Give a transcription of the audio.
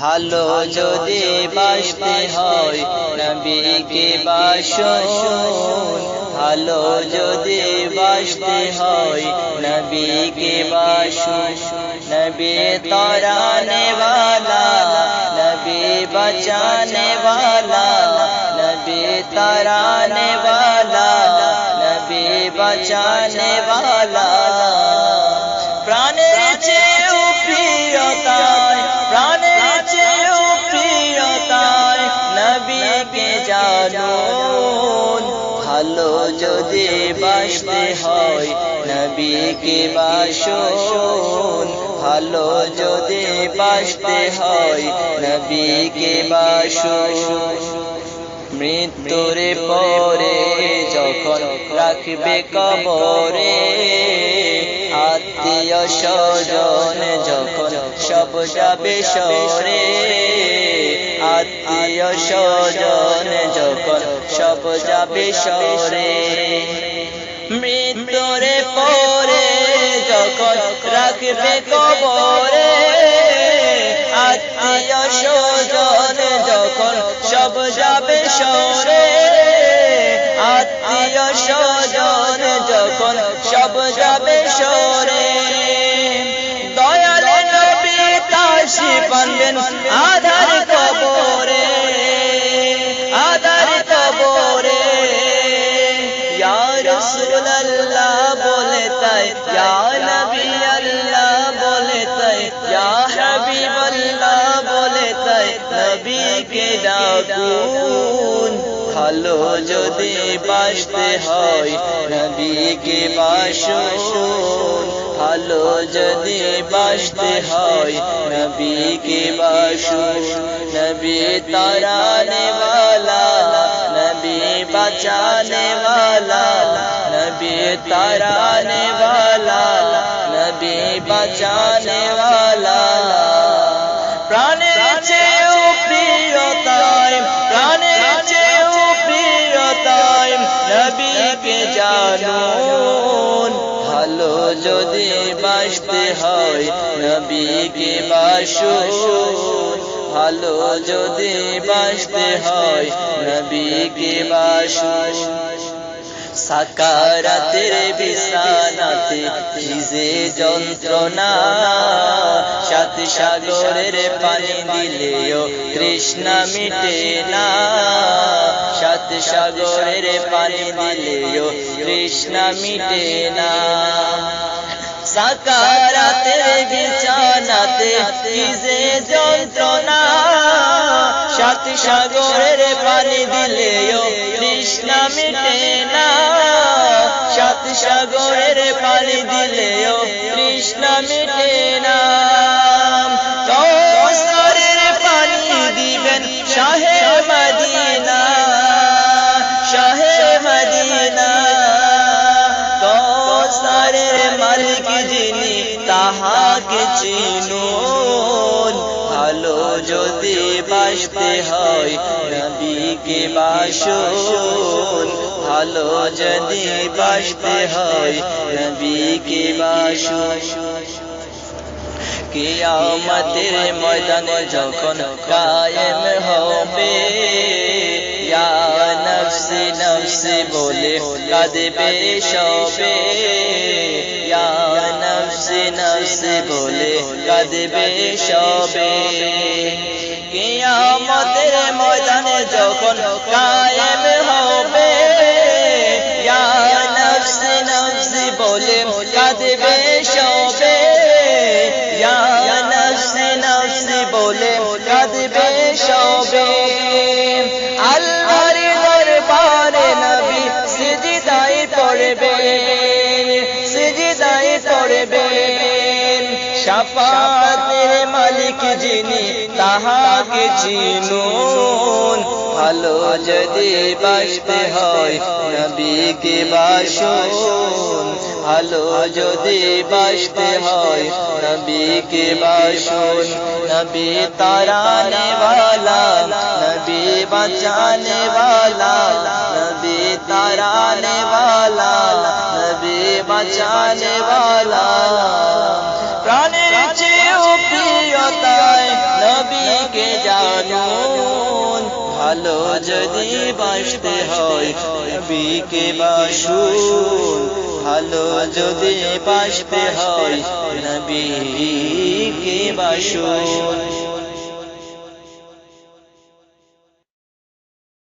ভালো যদি বাসতে হয় নবীকে বাসুন, ভালো যদি বাসতে হয় নবীকে বাসুন। নবী তরানে वाला, नबी बचाने वाला, नबी तराने वाला, नबी बचाने वाला। प्राणेर চেয়েও প্রিয়তায়, প্রাণের চেয়েও প্রিয়তায় নবীকে জানুন। ভালো যদি বাসতে হয় নবীকে বাসুন, ভালো যদি বাসতে হয় নবীকে বাসুন। মৃত্যুর পরে যখন রাখবে কবরে, আত্মীয় স্বজন যখন সব যাবে সরে, আত্মীয় স্বজন যখন সব যাবে সরে। মৃত্যুর পরে যখন রাখবে কবরে, আত্মীয় স্বজন যখন সব যাবে সরে, আত্মীয় স্বজন যখন সব যাবে সরে। দয়াল নবী তাশরিফ আনবেন আধার কবরে, আধার কবরে। ইয়া রাসূলুল্লাহ বলে তাই, ইয়া নবী আল্লাহ বলে তাই, ইয়া হাবিবাল্লাহ বলে তাই নবীকে ডাকুন। ভালো যদি বাসতে হয় নবীকে বাসুন, ভালো যদি বাসতে হয় নবীকে বাসুন। নবী তরানে वाला, नबी बचाने वाला, नबी तराने वाला, नबी बचाने वाला। प्राणेर চেয়েও প্রিয়তায়, প্রাণের চেয়েও প্রিয়তায় নবীকে জানুন। ভালো যদি বাসতে হয় নবীকে বাসুন, ভালো যদি বাসতে হয় নবীকে বাসুন। সাকারাতের বিছানাতে ভিজে যন্ত্রণা, সাত সাগরের পানি দিলেও তৃষ্ণা মিটে না, সাত সাগরের পানি দিলেও তৃষ্ণা মিটে না। সাকারাতের বিছানাতে ভিজে যন্ত্রণা, সাত সাগরের পানি দিলেও তৃষ্ণা মিটে না, সাত সাগরের পানি দিলেও তৃষ্ণা মিটে না। কওসারের পানি দিবেন শাহে মদিনা, শাহে মদিনা। কওসারের মালিক যিনি তাহাকে চিনুন। ভালো যদি বাসতে হয় নবীকে বাসুন, ভালো যদি বাসতে হয় নবীকে বাসুন। কিয়ামতের ময়দানে যখন কায়েম হবে, ইয়া নফসি নফসি বলে কাঁদবে সবে, ইয়া নফসি নফসি বলে কাঁদবে সবে। কিয়ামতের ময়দানে যখন কায়েম হবে, ইয়া নফসি নফসি বলে কাঁদবে সবে, ইয়া নফসি নফসি বলে কাঁদবে সবে। আল্লাহর দরবারে নবী সিজদায় পড়বেন, সিজদায় পড়বেন। শাফাতের মালিক যিনি তাহাকে চিনুন। ভালো যদি বাসতে হয় নবীকে বাসুন, ভালো যদি বাসতে হয় নবীকে বাসুন। নবী তরানে वाला, नबी बचाने वाला, नबी तराने वाला, नबी बचाने वाला। प्राणेर চেয়েও প্রিয়তায় নবীকে যদি বাসতে হয় নবীকে বাসুন, ভালো যদি বাসতে হয় নবীকে বাসুন।